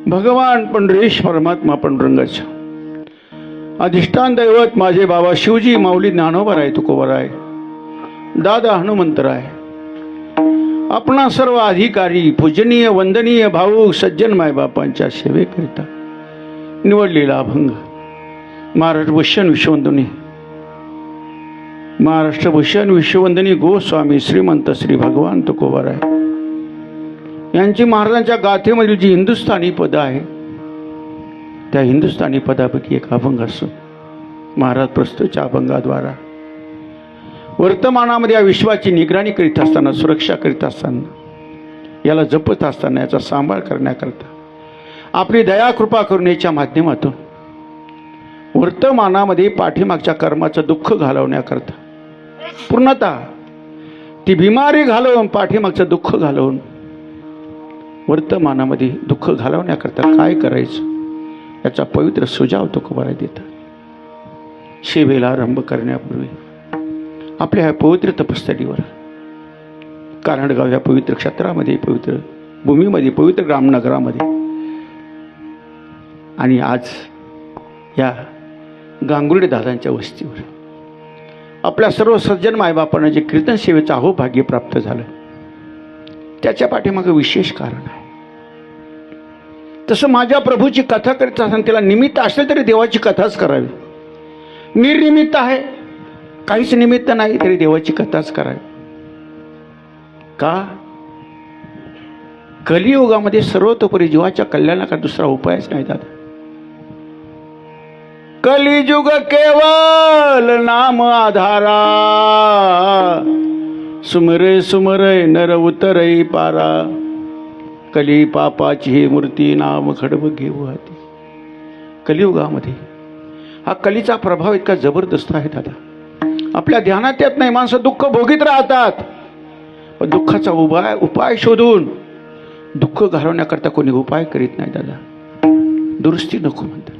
भगवान पंढरीश परमात्मा पांडुरंगाचा अधिष्ठान दैवत माझे बाबा शिवजी माऊली ज्ञानोबराय तुकोबराय दादा हनुमंतराय आपणा सर्व अधिकारी पूजनीय वंदनीय भाऊ सज्जन मायबापांच्या सेवेकरिता निवडलेला अभंग महाराष्ट्रभूषण विश्ववंदनी महाराष्ट्रभूषण विश्ववंदनी गोस्वामी श्रीमंत श्री भगवान तुकोबराय यांची महाराजांच्या गाथेमधील जी हिंदुस्थानी पद आहे त्या हिंदुस्थानी पदापैकी एक अभंग असून महाराज प्रस्तुतच्या अभंगाद्वारा वर्तमानामध्ये या विश्वाची निगराणी करीत असताना सुरक्षा करीत असताना याला जपत असताना याचा सांभाळ करण्याकरता आपली दया कृपा करुणेच्या माध्यमातून वर्तमानामध्ये पाठीमागच्या कर्माचं दुःख घालवण्याकरता पूर्णतः ती बिमारी घालवून पाठीमागचं दुःख घालवून वर्तमानामध्ये दुःख घालवण्याकरता काय करायचं याचा पवित्र सुझाव तुकोबराय देतात। सेवेला आरंभ करण्यापूर्वी आपल्या ह्या पवित्र तपस्थळीवर कारंडगाव या पवित्र क्षेत्रामध्ये पवित्र भूमीमध्ये पवित्र ग्रामनगरामध्ये आणि आज या गांगुर्डे दादांच्या वस्तीवर आपल्या सर्व सज्जन मायबापांना जे कीर्तन सेवेचं अहोभाग्य प्राप्त झालं त्याच्या पाठीमागे विशेष कारण आहे। तसं माझ्या प्रभूची कथा करीत असताना त्याला निमित्त असेल तरी देवाची कथाच करावी, निर्निमित्त आहे काहीच निमित्त नाही तरी देवाची कथाच करावी। का? कलियुगामध्ये सर्वतोपरी जीवाच्या कल्याणाचा दुसरा उपायच नाही दादा। कलियुग केवल नाम आधारा, सुमरे सुमरे नर उतरई पारा, कली पापाची ही मूर्ती नाम खडब घेऊ हाती। कलियुगामध्ये हा कलीचा प्रभाव इतका जबरदस्त आहे दादा। आपल्या ध्यानात येत नाही, माणसं दुःख भोगीत राहतात, पण दुःखाचा उपाय शोधून दुःख घालवण्याकरता कोणी उपाय करीत नाही दादा। दुरुस्ती नको म्हणतात,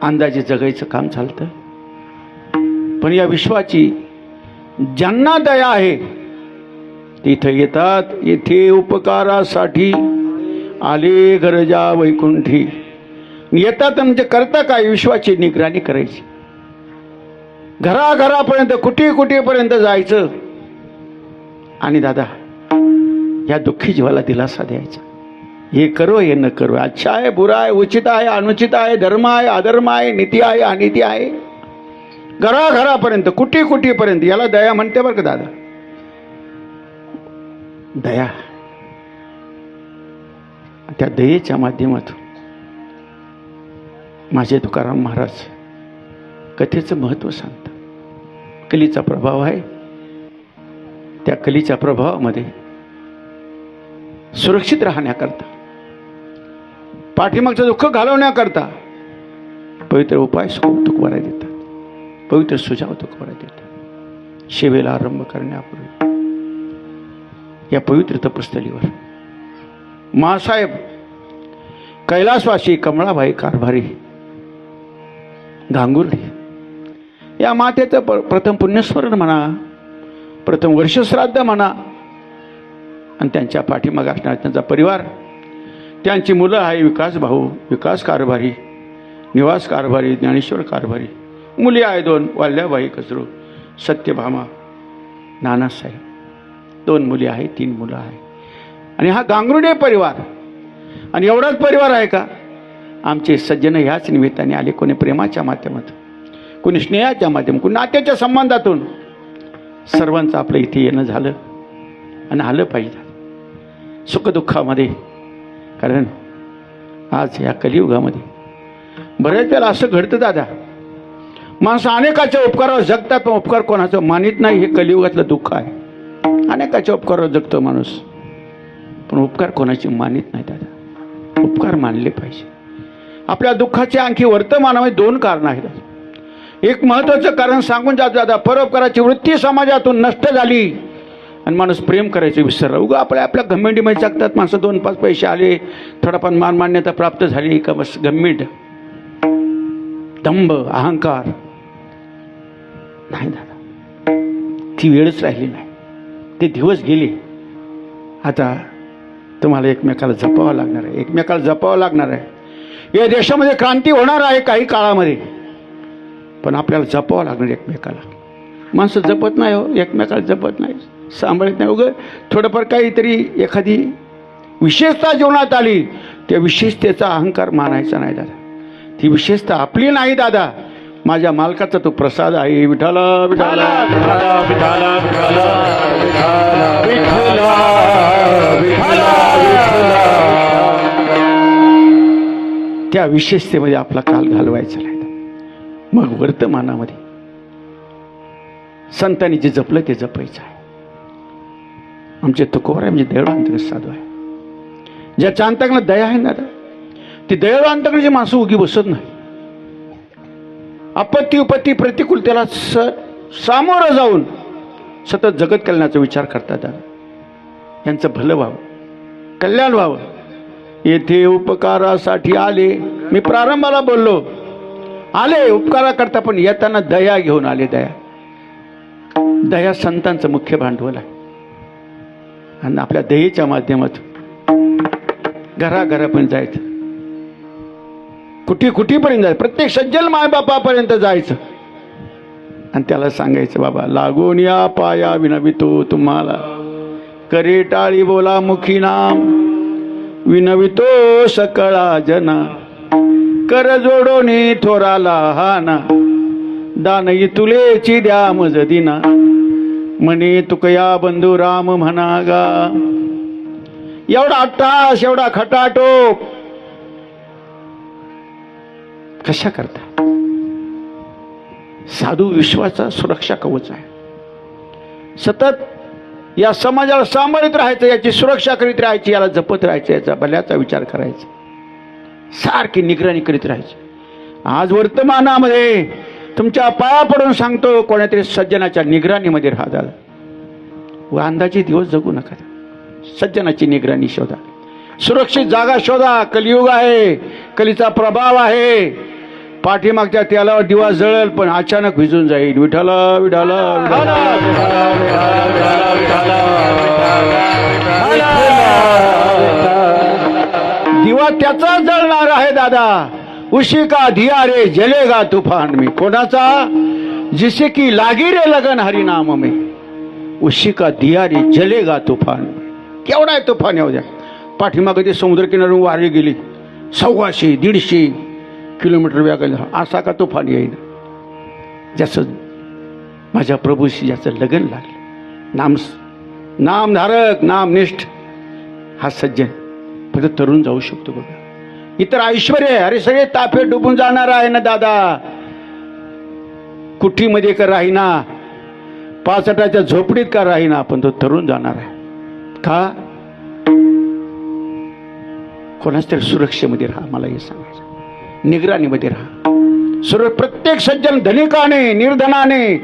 अंदाजे जगायचं काम चालतं। पण या विश्वाची ज्यांना दया आहे तिथे येतात, येथे उपकारासाठी आले गरजा वैकुंठी येतात। म्हणजे करता काय? विश्वाची निगराणी करायची, घराघरापर्यंत कुठेपर्यंत जायचं आणि दादा या दुःखी जीवाला दिलासा द्यायचा। हे करो हे न करो, अच्छा आहे बुरा आहे, उचित आहे अनुचित आहे, धर्म आहे अधर्म आहे, नीती आहे अनिती आहे, घराघरापर्यंत कुठेपर्यंत याला दया म्हणते बरं का दादा। दया, त्या दयेच्या माध्यमातून माझे तुकाराम महाराज कथेचं महत्त्व सांगतात। कलीचा प्रभाव आहे, त्या कलीच्या प्रभावामध्ये सुरक्षित राहण्याकरता पाठीमागचं दुःख घालवण्याकरता पवित्र उपाय तुकोबराय देतात, पवित्र सुझाव तुकोबराय देतात। सेवेला आरंभ करण्यापूर्वी या पवित्र तपस्थळीवर मासाहेब कैलासवासी कमळाबाई कारभारी गांगुर्डे या मातेचं प्रथम पुण्यस्मरण म्हणा, प्रथम वर्षश्राद्ध म्हणा, आणि त्यांच्या पाठीमागे असणारा त्यांचा परिवार, त्यांची मुलं आहे विकास भाऊ, विकास कारभारी, निवास कारभारी, ज्ञानेश्वर कारभारी, मुली आहे 2 वाल्याबाई कचरू, सत्यभामा, नानासाहेब, 2 मुली आहे, 3 मुलं आहे। आणि हा गांगुर्डे परिवार, आणि एवढाच परिवार आहे का? आमचे सज्जन ह्याच निमित्ताने आले, कोणी प्रेमाच्या माध्यमातून, कोणी स्नेहाच्या माध्यमातून, कोणी नात्याच्या संबंधातून, सर्वांचं आपलं इथे येणं झालं आणि आलं पाहिजे सुखदुःखामध्ये। कारण आज या कलियुगामध्ये बऱ्याच वेळेला असं घडतं दादा, माणसं अनेकाच्या उपकारावर जगतात पण उपकार कोणाचं मानित नाही, हे कलियुगातलं दुःख आहे। अनेकाच्या उपकारावर जगतो माणूस पण उपकार कोणाची मानित नाही दादा। उपकार मानले पाहिजे। आपल्या दुःखाचे आणखी वर्तमानामध्ये 2 कारणं आहेत। एक महत्त्वाचं कारण सांगून जातो दादा, परोपकाराची वृत्ती समाजातून नष्ट झाली आणि माणूस प्रेम करायचं विसरला। उगा आपल्या घमेंडीमध्ये जगतात माणसं, 2-5 पैसे आले, थोडाफार मान मान्यता प्राप्त झाली का बस घमेंड, दंभ, अहंकार नाही दादा, ती वेळच राहिली नाही, ते दिवस गेले। आता तुम्हाला एकमेकाला जपावं लागणार आहे, एकमेकाला जपावं लागणार आहे. या देशामध्ये क्रांती होणार आहे काही काळामध्ये, पण आपल्याला जपावं लागणार एकमेकाला. माणसं जपत नाही हो, एकमेकाला जपत नाही, सांभाळत नाही. उगं थोडंफार काहीतरी एखादी विशेषता जीवनात आली, त्या विशेषतेचा अहंकार मानायचा नाही दादा. ती विशेषता आपली नाही दादा, माझ्या मालकाचा तो प्रसाद आहे. विठाला विठाला विठाला विठाला विठाला विठाला विठाला. त्या विशेषतेमध्ये आपला काल घालवायचा नाही. मग वर्तमानामध्ये संतांनी जे जपलं ते जपायचं आहे. आमचे तुकोबाराय म्हणजे दयाळू साधू आहे, ज्याच्या अंतकरणात दया आहे ना दादा, ती दयाळू अंतकरणाची माणसं उगी बसत नाही. आपत्ती उपत्ती प्रतिकूलतेला सामोरं जाऊन सतत जगत कल्याणाचा विचार करतात दादा. यांचं भलं व्हावं, कल्याण व्हावं. येथे उपकारासाठी आले, मी प्रारंभाला बोललो, आले उपकारा करता, पण येताना दया घेऊन आले. दया दया संतांचं मुख्य भांडवल आहे. आणि आपल्या दयेच्या माध्यमातून घराघरापर्यंत जायचं, कुठी कुठीपर्यंत जायचं, प्रत्येक सज्जन मायबापापर्यंत जायचं आणि त्याला सांगायचं, बाबा लागून या पाया विनवितो तुम्हाला, करे टाळी बोला मुखी नाम, विनवितो सकळा जना, कर जोडोनी थोराला हाना, दान तुलेची द्या मज दिना, म्हणे तुकया बंधू राम म्हणा गा. एवढा अट्टास, एवढा खटाटोप कशा करता? साधू विश्वाचा सुरक्षा कवच आहे. सतत या समाजाला सांभाळत राहायचं, याची सुरक्षा करीत राहायची, याला जपत राहायचं, याचा भल्याचा विचार करायचा, सारखी निगराणी करीत राहायची. आज वर्तमानामध्ये तुमच्या पाया पडून सांगतो, कोणातरी सज्जनाच्या निगराणीमध्ये राहा दादा. व अंदाजे दिवस जगू नका. सज्जनाची निगराणी शोधा, सुरक्षित जागा शोधा. कलियुग आहे, कलीचा प्रभाव आहे. पाठीमागच्या त्यालावर दिवा जळेल, पण अचानक भिजून जाईल. विठाला विठाला दिवा त्याचा जळणार आहे दादा. उशी का धिया रे जलेगा तूफान में, कोणाचा? जिसे की लागी रे लगन हरि नाम में, उशी का दिया रे जलेगा तूफान. केवढा आहे तुफान येऊ द्या. पाठीमागे ते समुद्र किनारून वारी गेली, 150-150 किलोमीटर वेगाला, असा का तुफान येईल? ज्याचं माझ्या प्रभूशी ज्याचं लगन लागलं, नामधारक नामनिष्ठ हा सज्जन फक्त तरुण जाऊ शकतो बघा. इतर ऐश्वर्य आहे, अरे सगळे ताफे डुबून जाणार आहे ना दादा. कुठीमध्ये का राहीना, पाचटाच्या झोपडीत का राहीना, पण तो तरुण जाणार आहे. का? कोणाच तरी सुरक्षेमध्ये राहा, मला हे सांगायचं. निगराणीमध्ये राहा. प्रत्येक सज्जन धनिकाने निर्धनाने,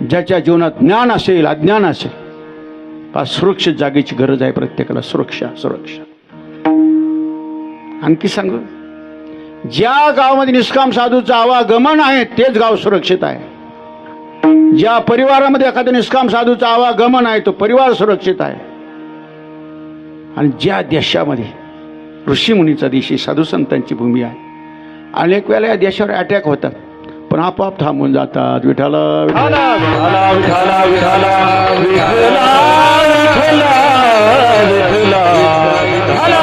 ज्याच्या जीवनात ज्ञान असेल अज्ञान असेल, सुरक्षित जागेची गरज आहे प्रत्येकाला. सुरक्षा सुरक्षा. आणखी सांगू, ज्या गावामध्ये निष्काम साधूचं आवागमन आहे तेच गाव सुरक्षित आहे. ज्या परिवारामध्ये एखाद्या निष्काम साधूचं आवागमन आहे तो परिवार सुरक्षित आहे. आणि ज्या देशामध्ये ऋषीमुनीचा देश, साधू संतांची भूमी आहे, अनेक वेळेला या देशावर अटॅक होतात, पण आपोआप थांबून जातात. विठाला विठाला विठाला विठाला विठाला विठाला विठाला.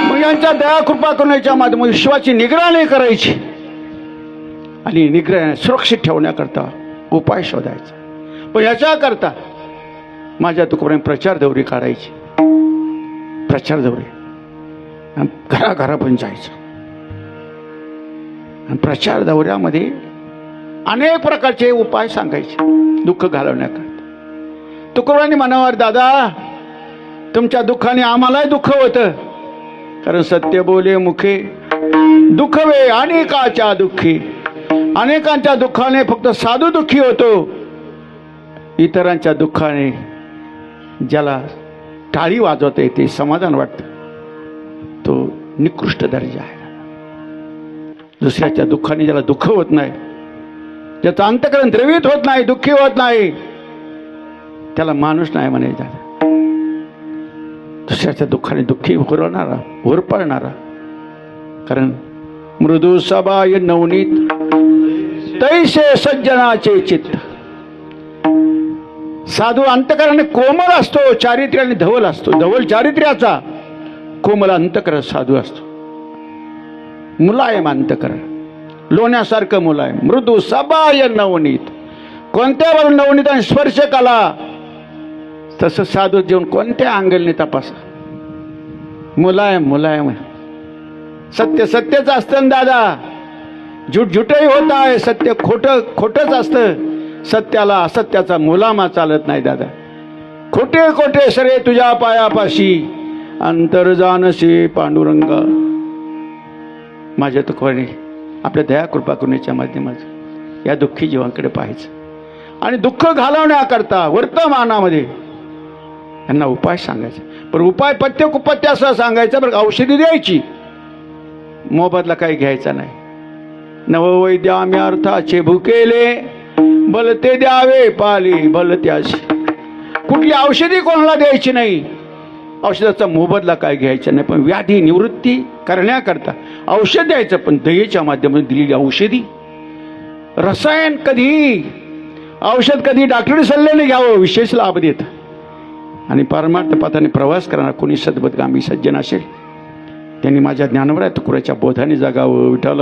मग यांच्या दया कृपा करण्याच्या माध्यमातून विश्वाची निगराणी करायची आणि निगराणी सुरक्षित ठेवण्याकरता उपाय शोधायचा. पण याच्याकरता माझ्या तुकोबाराने प्रचार दौरी काढायची. प्रचार दौरी घराघरापर्यंत जायचं. आणि प्रचार दौऱ्यामध्ये अनेक प्रकारचे उपाय सांगायचे दुःख घालवण्याकरता. तुकोबारांनी म्हणावर, दादा तुमच्या दुःखाने आम्हालाही दुःख होतं, कारण सत्य बोले मुखे दुःख वे अनेकाच्या दुःखी. अनेकांच्या दुःखाने फक्त साधू दुःखी होतो, इतरांच्या दुःखाने ज्याला टाळी वाजवता येते, समाधान वाटतं, तो निकृष्ट दर्जा आहे. दुसऱ्याच्या दुःखाने ज्याला दुःख होत नाही, ज्याचं अंतःकरण द्रवित होत नाही, दुःखी होत नाही, त्याला माणूस नाही म्हणायचा. दुसऱ्याच्या दुःखाने दुःखी होरवणारा, होरपळणारा. कारण मृदू सबाय नवनीत तैसे सज्जनाचे चित्त. साधू अंतकरणाने कोमल असतो, चारित्र्याने धवल असतो. धवल चारित्र्याचा, कोमल अंतकरण साधू असतो. मुलायम अंतकरण, लोण्यासारखं मुलायम. मृदू सबाय नवनीत, कोणत्या बाजू नवनीताने स्पर्श केला तसं साधू जेवण कोणत्या अँगलने तपासा. मुलायम मुलायम. सत्य सत्यच असतं दादा, झूट झूटही होत आहे. सत्य खोटं खोटंच असतं. सत्याला असत्याचा मुलामा चालत नाही दादा. खोटे खोटे सरे तुझ्या पायापाशी, अंतर जानसे पांडुरंगा. माझ्या तुकोने आपल्या दया कृपा करुणेच्या माध्यमातून या दुःखी जीवांकडे पाहायचं आणि दुःख घालवण्याकरता वर्तमानामध्ये यांना उपाय सांगायचा. पण उपाय पथ्य कुपथ्य असं सांगायचं बरं. औषधी द्यायची, मोबदला काही घ्यायचा नाही. नववैद्याम्य अर्थाचे भुकेले, बल ते द्यावे पाली बल त्याशी. कुठली औषधी कोणाला द्यायची नाही, औषधाचा मोबदला काय घ्यायचा नाही. पण व्याधी निवृत्ती करण्याकरता औषध द्यायचं, पण दयेच्या माध्यमातून दिलेली औषधी. रसायन कधी, औषध कधी डॉक्टरी सल्ल्याने घ्यावं, विशेष लाभ देत. आणि पारमार्थ पथाने प्रवास करणारा कोणी सद्बदगामी सज्जन असेल त्यांनी माझ्या ज्ञानवराय तुकोबाच्या बोधाने जगावं. विठ्ठल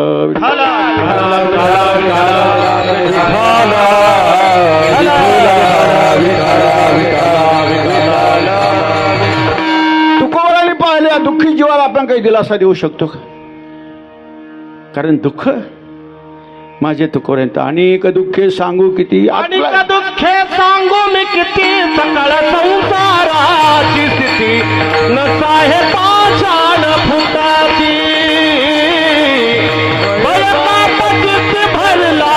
तुकोबाने पाहिल्या दुःखी जीवाला आपण काही दिलासा देऊ शकतो का? कारण दुःख माझे तुकोबांत अनेक दुःखे सांगू किती, अनेक दुःखे सांगू मी किती. सकळ संसाराची स्थिती नसाहे पाषाण फुटाची. बळकापचित भरला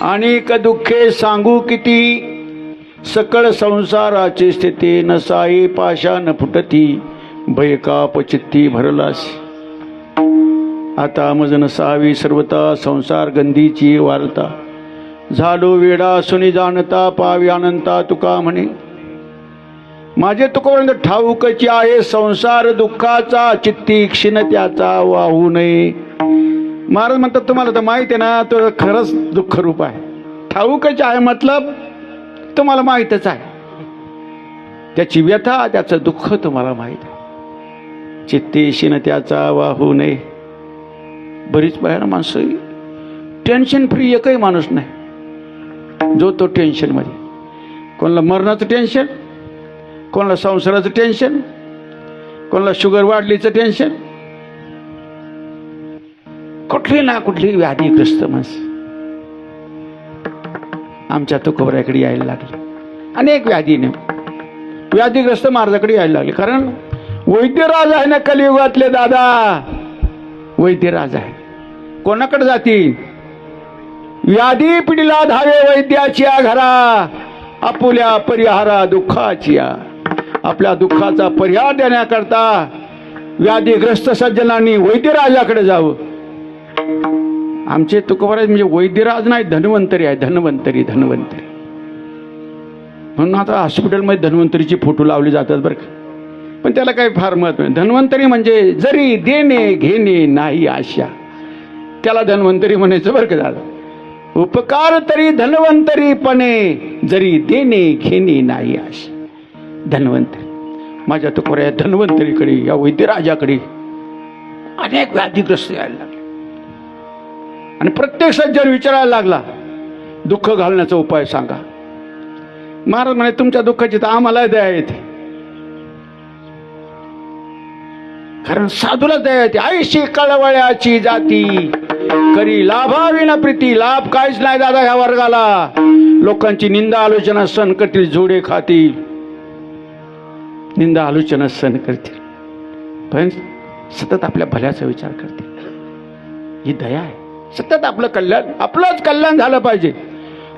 अनेक दुःखे सांगू किती. सकळ संसाराची स्थिती नसाई पाषाण फुटती. भयकाप चित्ती भरलास. आता मज नसावी सर्वता संसार गंधीची वार्ता. झालो वेडा सुनी जाणता पावी अनंता तुका म्हणे. माझे तुकोबा ठाऊकची आहे संसार दुःखाचा, चित्ती क्षीण त्याचा वाहू नये. महाराज म्हणतात तुम्हाला तर माहिती आहे ना, तो खरंच दुःख रूप आहे. ठाऊकच आहे मतलब तुम्हाला माहीतच आहे. त्याची व्यथा त्याचं दुःख तुम्हाला माहीत आहे. चित्तेशीन त्याचा वाहू नये. बरीच बाहेर माणसं टेन्शन फ्री एकही माणूस नाही जो तो टेन्शन मध्ये. कोणाला मरणाचं टेन्शन, कोणाला संसाराचं टेन्शन, कोणाला शुगर वाढलीचं टेन्शन, कुठली ना कुठली व्याधीग्रस्त माणसं आमच्या तुकोबाकडे यायला लागले. अनेक व्याधीने व्याधीग्रस्त महाराजाकडे यायला लागले. कारण वैद्यराज आहे ना कलियुगातले दादा. वैद्यराज आहे. कोणाकडे जातील? व्याधी पिढीला धावे वैद्याच्या घरा. आपुल्या परिहारा दुःखाची. आपल्या दुःखाचा परिहार देण्याकरता व्याधीग्रस्त सज्जनांनी वैद्यराजाकडे जावं. आमचे तुकोबाराज म्हणजे वैद्यराज नाही, धन्वंतरी आहे. धन्वंतरी धन्वंतरी म्हणून आता हॉस्पिटलमध्ये धन्वंतरीचे फोटो लावले जातात बरं का. पण त्याला काही फार महत्व नाही. धन्वंतरी म्हणजे जरी देणे घेणे नाही आशा, त्याला धन्वंतरी म्हणायचं बरं का दादा. उपकार तरी धन्वंतरीपणे, जरी देणे घेणे नाही आशा. धन्वंतरी माझ्या तुकोबा धन्वंतरीकडे, या वैद्यराजाकडे अनेक व्याधीग्रस्त यायला लागले. आणि प्रत्येक सज्जन विचारायला लागला दुःख घालण्याचा उपाय सांगा. महाराज म्हणे तुमच्या दुःखाची तर आम्हाला दया येते. कारण साधूला दया येते. आईशी कळवळ्याची जाती करी लाभाविना प्रीती. लाभ काहीच नाही दादा ह्या वर्गाला. लोकांची निंदा आलोचना सहन करतील, जोडे खातील, निंदा आलोचना सहन करतील, पण सतत आपल्या भल्याचा विचार करतील. ही दया आहे. सतत आपलं कल्याण, आपलंच कल्याण झालं पाहिजे.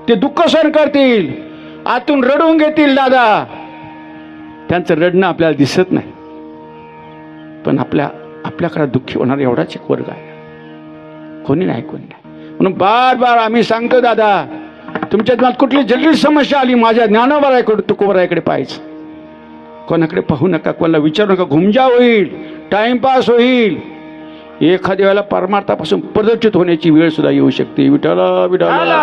ते दुःख सहन करतील, आतून रडून घेतील दादा. त्यांचं रडणं आपल्याला दिसत नाही, पण आपल्याकडे दुःखी होणार एवढाच एक वर्ग आहे. कोणी नाही. म्हणून बार बार आम्ही सांगतो दादा, तुमच्या मनात कुठली जटिल समस्या आली, माझ्या ज्ञानोबराकडे तुकोबराकडे पाहायचं. कोणाकडे पाहू नका, कोणाला विचारू नका. घुमजा होईल, टाइमपास होईल. एखाद्या वेळेला परमार्थापासून प्रदर्शित होण्याची वेळ सुद्धा येऊ शकते. विठ्ठला विठ्ठला.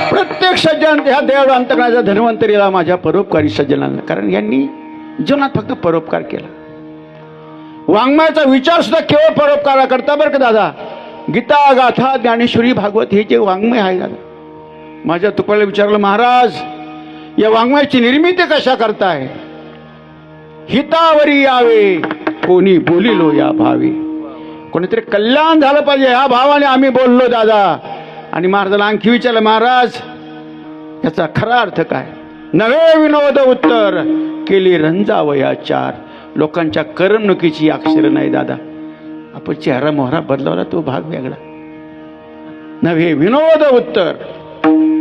प्रत्येक सज्जन ह्या देव अंतकरणाच्या धन्वंतरीला, माझ्या परोपकारी सज्जनांना, कारण यांनी जीवनात फक्त परोपकार केला. वाङ्मयाचा विचार सुद्धा केवळ परोपकारा करता बरं का दादा. गीता गाथा ज्ञानेश्वरी भागवत हे जे वाङ्मय आहे दादा, माझ्या तुकोबाला विचारलं, महाराज या वाङ्मयाची निर्मिती कशा करताय? हितावरी यावे कोणी बोलिलो या भावी. कोणीतरी कल्याण झालं पाहिजे ह्या भावाने आम्ही बोललो दादा. आणि महाराजाला आणखी विचारलं, महाराज याचा खरा अर्थ काय? नवे विनोद उत्तर केली रंजावया चार. लोकांच्या करमणुकीची अक्षर नाही दादा. आपण चेहरा मोहरा बदलवला तो भाग वेगळा. नवे विनोद उत्तर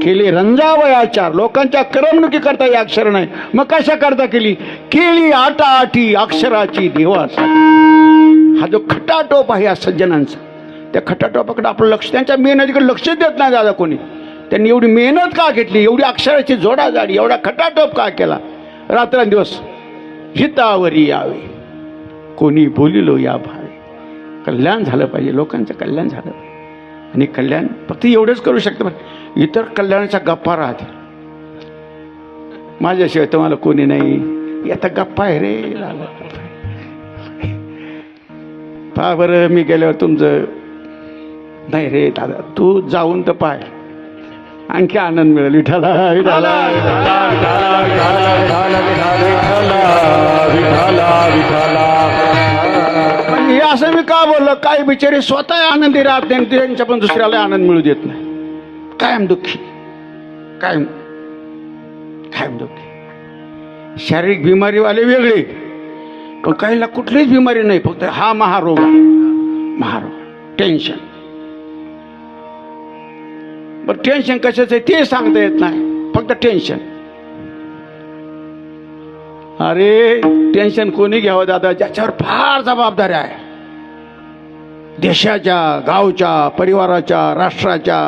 केली रंजावयाचार. लोकांच्या करमणुकी करता ही अक्षर नाही. मग कशा करता केली? केली आटाआटी अक्षराची देवासाठी. हा जो खटाटोप आहे या सज्जनांचा, त्या खटाटोपाकडे आपलं लक्ष, त्यांच्या मेहनतीकडे लक्ष देत नाही दादा कोणी. त्यांनी एवढी मेहनत का घेतली, एवढी अक्षराची जोडाजाडी, एवढा खटाटोप का केला रात्रंदिवस? हितावरी यावे कोणी बोलिलो या भावे. कल्याण झालं पाहिजे, लोकांचं कल्याण झालं पाहिजे. आणि कल्याण फक्त एवढंच करू शकतं, इतर कल्याणाच्या गप्पा राहते. माझ्याशिवाय तुम्हाला कोणी नाही, आता गप्पा आहे रे. पहा बरं, मी गेल्यावर तुमचं नाही रे दादा, तू जाऊन तर पाय, आणखी आनंद मिळेल. विठाला विठाला हे असं मी का बोललो? काही बिचारे स्वतः आनंदी राहत नाही, त्यांच्या पण दुसऱ्याला आनंद मिळू देत नाही. कायम दुःखी, कायम दुःखी. शारीरिक बिमारीवाले वेगळे, पण काहीला कुठलीच बिमारी नाही, फक्त हा महारोग. टेन्शन. पण टेन्शन कशाचं आहे ते सांगता येत नाही, फक्त टेन्शन. अरे टेन्शन कोणी घ्यावं दादा? ज्याच्यावर फार जबाबदारी आहे, देशाच्या, गावच्या, परिवाराच्या, राष्ट्राच्या,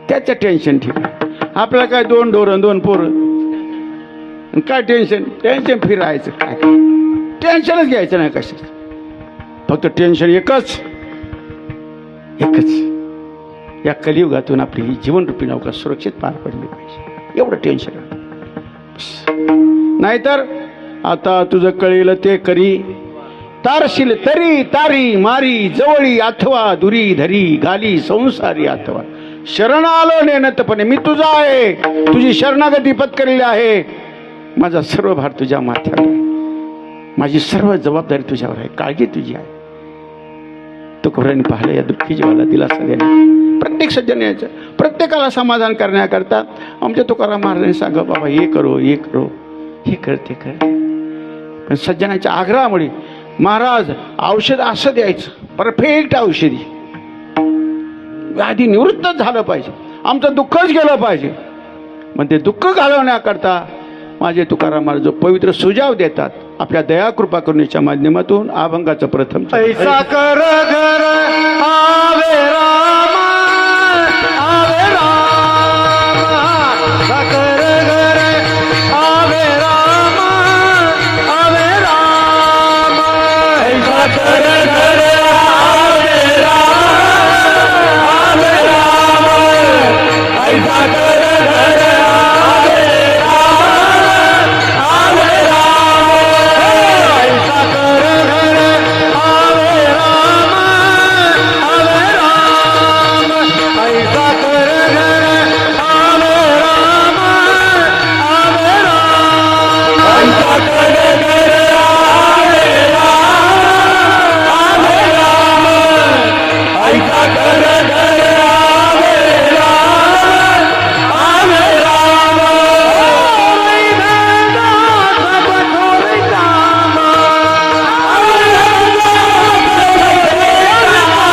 त्याचं टेन्शन ठीक आहे. आपल्याला काय 2 ढोरं 2 पोरं, काय टेन्शन फिरायचं, काय टेन्शनच घ्यायचं नाही कशाचं. फक्त टेन्शन एकच, या कलियुगातून आपली ही जीवनरूपी नौका सुरक्षित पार पडली पाहिजे, एवढं टेन्शन. नाहीतर आता तुझं कळील ते करी, तारशील तरी तारी मारी, जवळी अथवा दुरी धरी, घाली संसारी अथवा. शरण आलो नेनतपणे, मी तुझा आहे, तुझी शरणागती पत्करलेली आहे. माझा सर्व भार तुझ्या माथ्यावर आहे, माझी सर्व जबाबदारी तुझ्यावर आहे, काळजी तुझी आहे. तुकोबांनी पाहिलं या दुःखी जीवाला दिलासा देणे, प्रत्येक सज्जन यायचं, प्रत्येकाला समाधान करण्याकरता आमच्या तुकाराम महाराजांनी सांगा, बाबा हे करो, हे करो, हे कर, ते कर. पण सज्जनाच्या आग्रहामुळे महाराज औषध असं द्यायचं, परफेक्ट औषधी, व्याधी निवृत्त झालं पाहिजे, आमचं दुःखच गेलं पाहिजे. मग ते दुःख घालवण्याकरता माझे तुकाराम महाराज जो पवित्र सुझाव देतात, आपल्या दया कृपा करुणेच्या माध्यमातून अभंगाचं प्रथम ऐसा कर घर आवे रामा, आवे रामा, ऐसा कर घर आवे रामा, आवे रामा, ऐसा कर घर आवे रामा, आवे रामा, ऐसा कर घर आवे रामा, आवे रामा, ऐसा कर घर आवे रामा, आवे रामा, ऐसा कर घर आवे रामा, आवे रामा, ऐसा कर घर आवे रामा, आवे रामा, ऐसा कर घर आवे रामा, आवे रामा, ओरे दादा सब थोरे रामा, ओरे दादा सब थोरे रामा,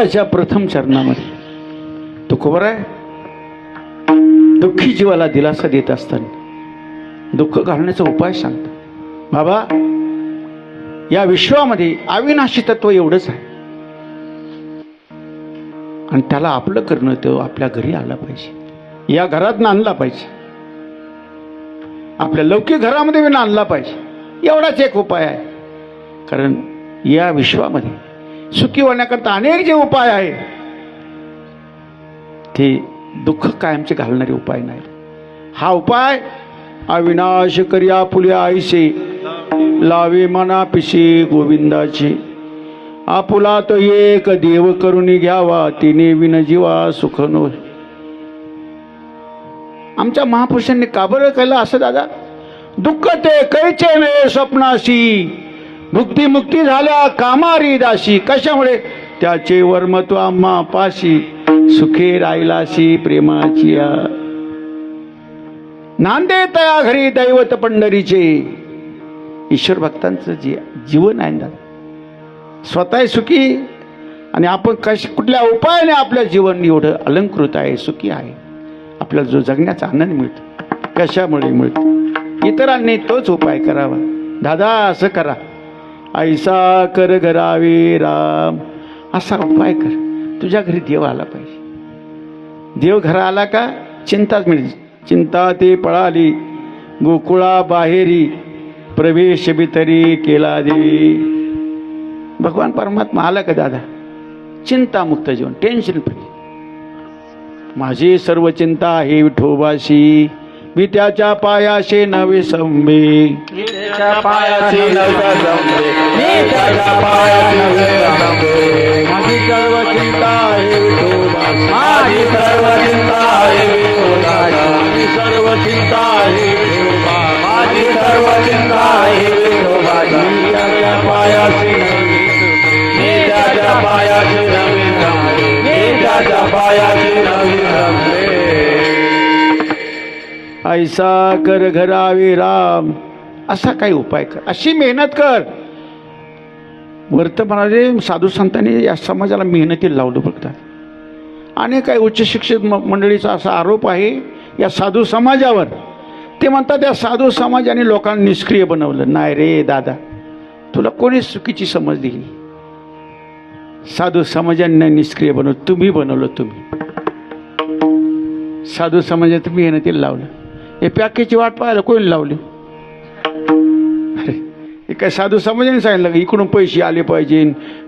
पांडुरंगाच्या प्रथम चरणामध्ये तुकोबराय दुःखी जीवाला दिलासा देत असताना दुःख घालण्याचा उपाय सांगतात. बाबा, या विश्वामध्ये अविनाशी तत्व एवढंच आहे आणि त्याला आपलं करणं तो आपल्या घरी आला पाहिजे, या घरात आणला पाहिजे, आपल्या लौकिक घरामध्ये मी आणला पाहिजे. एवढाच एक उपाय आहे. कारण या विश्वामध्ये सुखी होण्याकरता अनेक जे उपाय आहे ते दुःख कायमचे घालणारे उपाय नाही. हा उपाय अविनाश करिया पुल्या आईसे लावे मना पिशी गोविंदाचे आपुला तो एक देव करुणी घ्यावा तिने विन जीवा सुख नो. आमच्या महापुरुषांनी का बरं केलं असं दादा? दुःख ते कैचे ने स्वप्नाशी भुक्ती मुक्ती झाल्या कामारी दाशी. कशामुळे? त्याचे वर्मत्व आम्हा पाशी सुखे राहिलाशी प्रेमाची नांदे तया घरी दैवत पंढरीचे. ईश्वर भक्तांचं जे जीवन आहे ना, स्वतः सुखी आणि आपण कुठल्या उपायाने आपलं जीवन एवढं अलंकृत आहे, सुखी आहे, आपल्याला जो जगण्याचा आनंद मिळतो कशामुळे मिळतो? इतरांनी तोच उपाय करावा. दादा असं करा, ऐसा कर घरावे राम, असा उपाय कर. तुझ्या घरी देव आला पाहिजे. देव घरा आला का चिंताच मिळते. चिंता ते पळाली गोकुळा बाहेरी प्रवेश बितरी केला देवी. भगवान परमात्मा आला का दादा? चिंतामुक्त जीवन, टेन्शन फ्री. माझी सर्व चिंता आहे विठोबाशी मी त्याच्या पायाशे नवे संबे. त्याच्या पायाशी नवे संबे, मी त्याच्या पायाशी नवे संबे. माझी सर्व चिंता आहे विठोबाशी, माझी सर्व चिंता आहे विठोबाची. माझी सर्व चिंता आहे विठोबा, माझी सर्व चिंता आहे विठोबाची. मी त्याच्या पायाशी नवे मी त्याच्या पायाशी नवे संबे, मी त्याच्या पायाशी नवे संबे. ऐसा कर घरावे राम, असा काही उपाय कर, अशी मेहनत कर. वर्तमानामध्ये साधू संतांनी या समाजाला मेहनतीला लावलं बघतात. आणि काही उच्च शिक्षित मंडळीचा असा आरोप आहे या साधू समाजावर. ते म्हणतात या साधू समाजाने लोकांना निष्क्रिय बनवलं. नाही रे दादा, तुला कोणी चुकीची समज दिली? साधू समाजाने निष्क्रिय बनवलं, तुम्ही बनवलं. तुम्ही साधू समाजात मेहनतीला लावलं. हे पॅकेजची वाट पाहायला कोणी लावली? अरे हे काय साधू समाजाने सांगितलं का इकडून पैसे आले पाहिजे,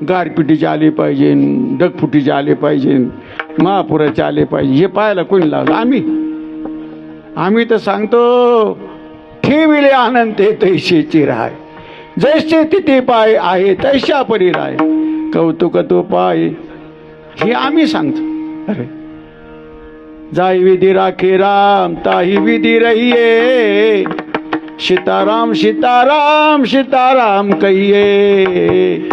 गारपिटीचे आले पाहिजे, डगफुटीचे आले पाहिजे, महापुराचे आले पाहिजे, हे पाहायला कोणी लावलं? आम्ही तर सांगतो ठेविले आनंद तैसेची राय, जैसे तिथे पाय आहे तैशा परी राय, कौतुक तो पाय, हे आम्ही सांगतो. अरे जाई विधी राखे राम ताही विधी रहिये, सीताराम सीताराम सीताराम कहिये.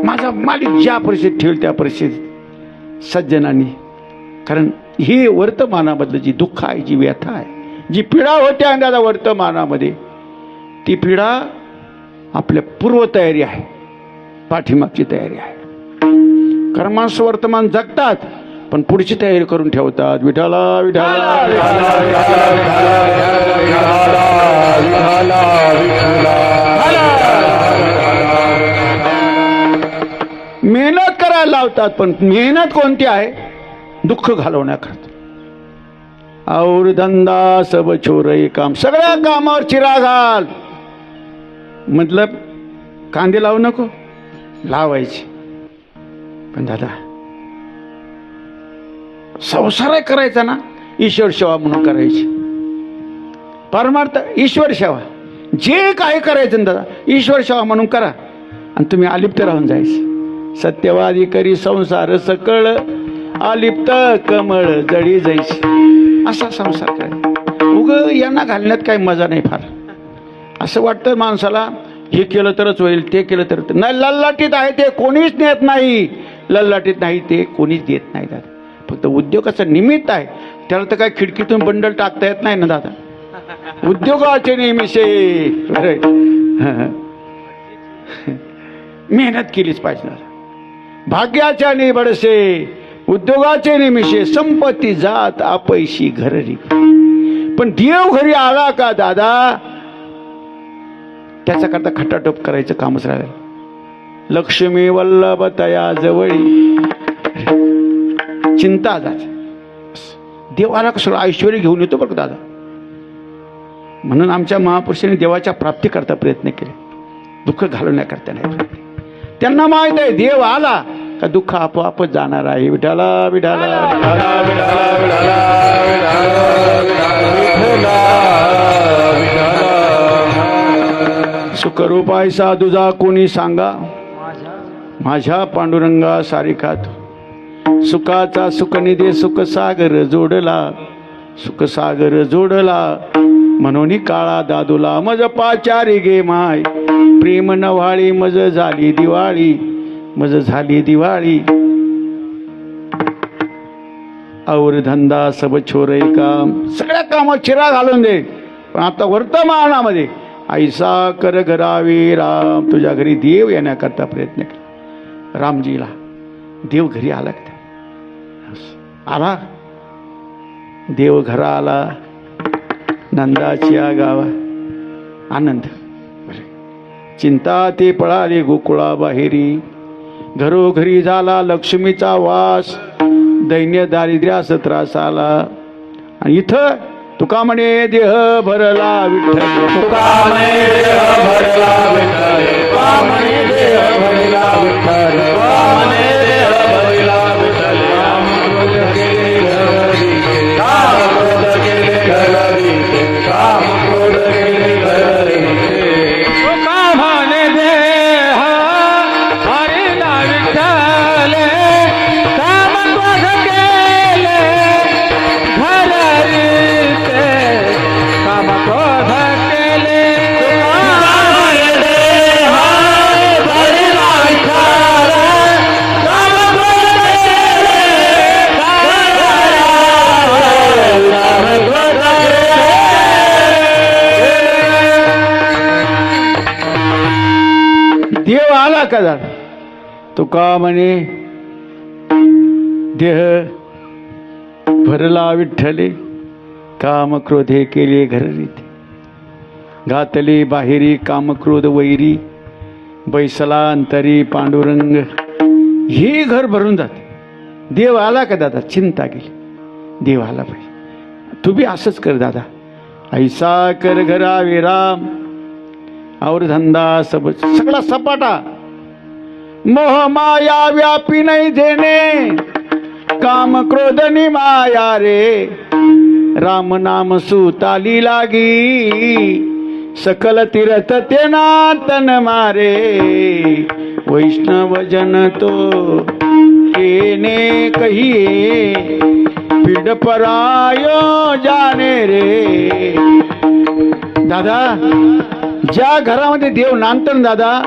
माझा मालिक ज्या परिस्थितीत ठेवल त्या परिस्थितीत सज्जनांनी. कारण ही वर्तमानामधलं जी दुःख आहे, जी व्यथा आहे, जी पीडा होते अंदाजा वर्तमानामध्ये, ती पीडा आपल्या पूर्वतयारी आहे, पाठीमागची तयारी आहे. कारण माणसं वर्तमान जगतात पण पुढची तयारी करून ठेवतात. विठाला विठाला मेहनत करायला लावतात. पण मेहनत कोणती आहे? दुःख घालवण्याकरता. और धंदा सब छोरे काम, सगळ्या कामावर चिरा घाल. मतलब कांदे लावू नको, लावायचे. पण दादा संसार करायचा ना, ईश्वर सेवा म्हणून करायची. परमार्थ ईश्वर सेवा, जे काही करायचं ना दादा ईश्वर सेवा म्हणून करा. आणि तुम्ही अलिप्त राहून जायचं. सत्यवादी करी संसार सकळ, अलिप्त कमळ जळी जायची. असा संसार करायचा. उग यांना घालण्यात काही मजा नाही फार. असं वाटतं माणसाला हे केलं तरच होईल, ते केलं तर नाही. लल्लाटीत आहे ते कोणीच नेत नाही, लल्लाटीत नाही ते कोणीच देत नाही दादा. फक्त उद्योगाचं निमित्त आहे. त्याला तर काय खिडकीतून बंडल टाकता येत नाही ना दादा. उद्योगाचे निमिषे मेहनत केलीच पाहिजे दादा. भाग्याच्या निबडसे उद्योगाचे निमिषे संपत्ती जात अपैशी घररी. पण देव घरी आला का दादा त्याचा करता खटाटोप करायचं कामच राहिलं. लक्ष्मी वल्लभ तया जवळी चिंता जात. देवाला कसं ऐश्वर घेऊन येतो बरं दादा. म्हणून आमच्या महापुरुषांनी देवाच्या प्राप्तीकरता प्रयत्न केले, दुःख घालवण्याकरता नाही. त्यांना माहित आहे देव आला का दुःख आपोआपच जाणार आहे. विठाला विठाला सुखरूप ऐसा तुझा कोणी सांगा, माझ्या पांडुरंगा सारिका तू. सुखाचा सुखनिधी सुखसागर जोडला, सुखसागर जोडला म्हणून काळा दादूला. मज पाचारी गे माय प्रेम नव्हाळी, मज झाली दिवाळी, मज झाली दिवाळी. और धंदा सब छोरे काम, सगळ्या कामात चिरा घालून दे. पण आता वर्तमानामध्ये ऐसा कर घरावे राम, तुझ्या घरी देव येण्याकरता प्रयत्न केला. रामजीला देव घरी आला, आला देव घरा आला. नंदाच्या गावा आनंद, चिंता ते पळाले गोकुळा बाहेरी. घरोघरी झाला लक्ष्मीचा वास, दैन्य दारिद्र्यास त्रास आला. आणि इथं तुका म्हणे देह भरला विठ्ठल, तुका म्हणे देह भरला विठ्ठल, तुका म्हणे देह भरला विठ्ठल, तुका म्हणे देह भरला विठ्ठल. काम क्रोध केले घररीचे, काम क्रोध केले घररीचे. तुका म्हणे देह भरला विठ्ठल, काम क्रोध केले घररीचे, काम क्रोध केले. देव आला का दादा. तुका म्हणे देह भरला विठ्ठले, काम क्रोधे केले घररीते. घातले बाहेरी काम क्रोध वैरी, बैसला अंतरी पांडुरंग. हे घर भरून जाते. देव आला का दादा, चिंता गेली. देव आला पाहिजे. तू बी असंच कर दादा. ऐसा कर घरावे राम, और धंदा सब सगळा सपाटा. मोह माया व्यापी नाही देणे, काम क्रोध नि माया रे. राम नाम सुताली लागी, सकल तीर्थ तेना तन मारे. वैष्णव जन तो केने कहिए, पीड परायो जाने रे. दादा ज्या घरामध्ये देव नांदतो ना दादा,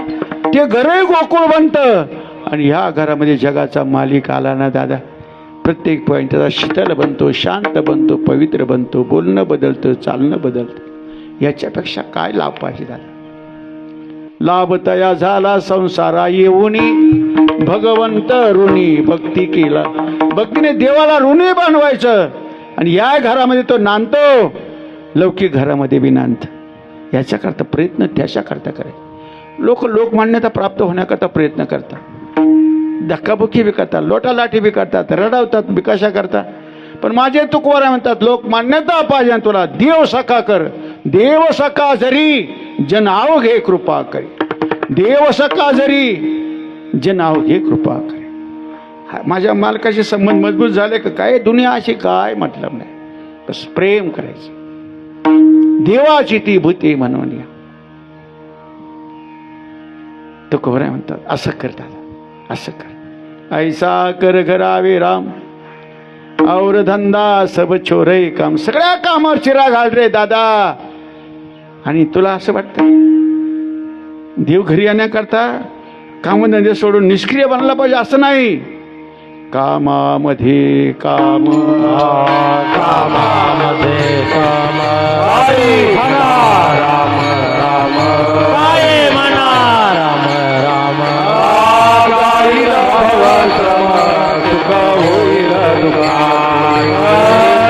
ते घरही गोकुळ बनतं. आणि ह्या घरामध्ये जगाचा मालिक आला ना दादा, प्रत्येक पॉईंट त्याचा शीतल बनतो, शांत बनतो, पवित्र बनतो, बोलणं बदलतं, चालणं बदलतं. याच्यापेक्षा काय लाभ पाहिजे दादा. लाभ तया झाला संसारा येऊनी, भगवंत ऋणी भक्ती केला. भक्तीने देवाला ऋणी बनवायचं. आणि या घरामध्ये तो नांदतो, लौकिक घरामध्ये बी नांदत. याच्याकरता प्रयत्न त्याच्याकरता करायचा. लोक लोकमान्यता प्राप्त होण्याकरता प्रयत्न करतात, धक्काबुक्की बी करतात, लोटालाठी बी करतात, रडवतात बी कशा करता. पण माझे तुकवारा म्हणतात लोक मान्यता पाहिजे तुला. देव सखा कर, देव सखा जरी जन अवघे कृपा करी. देव सखा जरी जन अवघे कृपा करी. माझ्या मालकाशी संबंध मजबूत झाले का काय दुनिया अशी काय मतलब नाही. बस प्रेम करायचं, देवाची ती भूती म्हणून या. तुकोबराय म्हणतात असं करतात, असं कर. ऐसा कर घरावे राम, और धंदा सब छोरे काम. सगळ्या कामावर चिरा घाल रे दादा. आणि तुला असं वाटतं देव घरी येण्याकरता कामधंदे सोडून निष्क्रिय बनला पाहिजे असं नाही. कामामध्ये काम, कामामध्ये काम, आई म्हणा राम राम, आई म्हणा राम राम. गाई राम भवश्रम सुख होईल दुःखात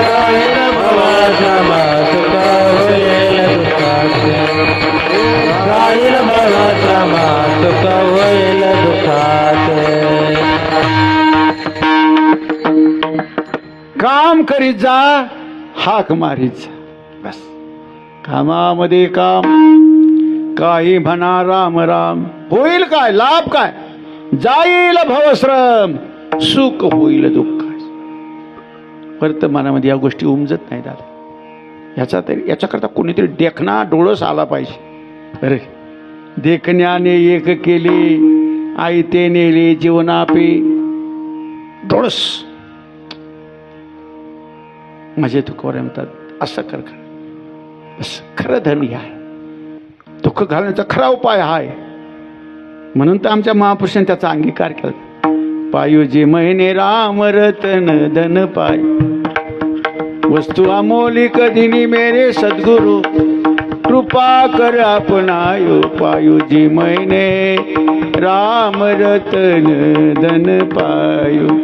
जाईल भवश्रम सुख होईल दुःखात जाईल भवश्रम सुख होईल दुःखात काम करीत जा हाक मारीत जा बस कामामध्ये काम काही म्हणा राम राम होईल काय लाभ काय जाईल भवश्रम सुख होईल दुःख वर्तमानामध्ये या गोष्टी उमजत नाही दादा याच्याकरता कोणीतरी देखणा डोळस आला पाहिजे अरे देखण्याने एक केले आयते नेले जीवनापे डोळस माझे तुकोर म्हणतात असं कर बस खरं धन आहे दुःख घालण्याचा खरा उपाय हाय म्हणून तर आमच्या महापुरुषांनी त्याचा अंगीकार केला पायुजी महिने राम रतन धन पाय वस्तू अमोलिक दिनी मेरे सद्गुरु कृपा कर आपणायो पायुजी महिने राम रतन धन पायो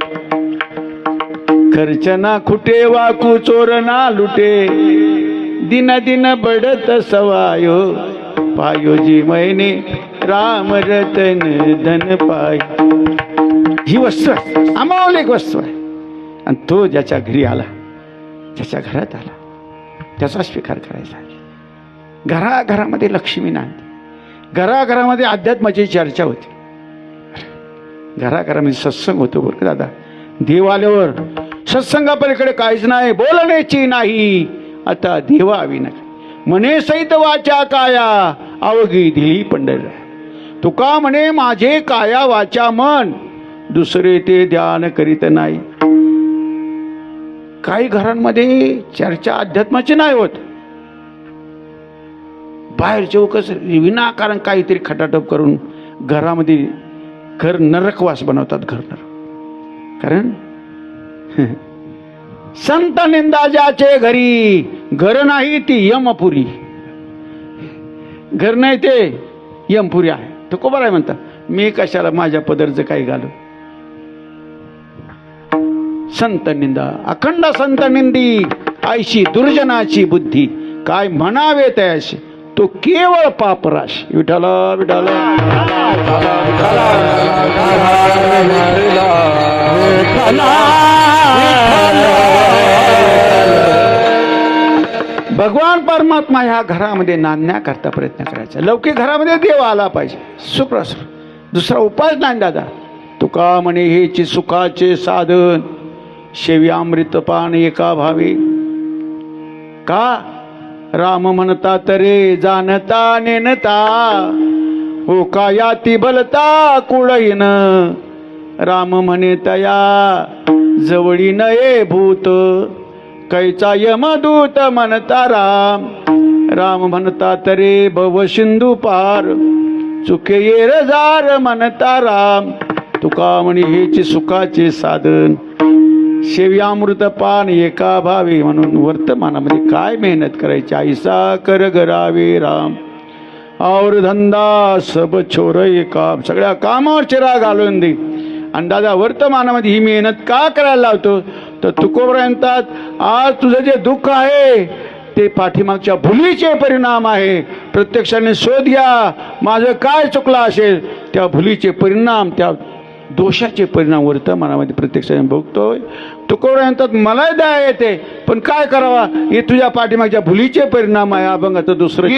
खर्चना खुटे वाकू चोरना लुटे दिन दिन बढत सवायो पायोजी महिने राम रतन धन पाय ही वस्तू आहे अमौलिक वस्तू आहे आणि तो ज्याच्या घरी आला ज्याच्या घरात आला त्याचा स्वीकार करायचा घराघरामध्ये लक्ष्मी नांदते घराघरामध्ये अध्यात्माची चर्चा होती घराघरामध्ये सत्संग होतो बरं दादा देव आल्यावर सत्संगापलीकडे काहीच नाही बोलण्याची नाही आता देवा विना म्हणे सहित वाचा काया अवघी दिली पंढरा तुका म्हणे माझे काया वाचा मन दुसरे ते ध्यान करीत नाही काही घरांमध्ये चर्चा अध्यात्माची नाही होत बाहेरचे उकस विनाकारण काहीतरी खटाटप करून घरामध्ये घर नरकवास बनवतात घर नरक कारण संत निंदा ज्याचे घरी घर नाही ती यमपुरी घर नाही ते यमपुरी आहे तो कोबर आहे म्हणता मी कशाला माझ्या पदरचं काही घालू संत निंदा अखंड संत निंदी आयशी दुर्जनाची बुद्धी काय म्हणावे त्याशी तो केवळ पापराश विठाला विठाला भगवान परमात्मा ह्या घरामध्ये नांदण्याकरता प्रयत्न करायचा लौकिक घरामध्ये देव आला पाहिजे सुप्रसुर दुसरा उपाय नाही दादा तुका म्हणे हेची सुखाचे साधन शेवी अमृत पान एका भावे का राम म्हणता तरे जाणता नेनता हो का याती बलता कुळईन राम म्हणे तया जवळी नये भूत कैचा यमदूत म्हणता राम राम म्हणता तरे भव सिंधू पार चुके येर जार म्हणता राम तुका म्हणे हेची सुखाचे साधन शेवी अमृत पान एका भावे म्हणून वर्तमानामध्ये काय मेहनत करायची ऐसा कर करावे राम और धंदा सब छोर काम सगळ्या कामावर चिरा घालून दे आणि दादा वर्तमानामध्ये ही मेहनत का करायला लावतो तर तुकोबरा म्हणतात आज तुझं जे दुःख आहे ते पाठीमागच्या भुलीचे परिणाम आहे प्रत्यक्षाने शोध घ्या माझं काय चुकलं असेल त्या भुलीचे परिणाम त्या दोषाचे परिणाम वर्तमानामध्ये प्रत्यक्षाने भोगतोय तुकोबरा म्हणतात मला दया येते पण काय करावा हे तुझ्या पाठीमागच्या भुलीचे परिणाम आहे अभंगाचं दुसरं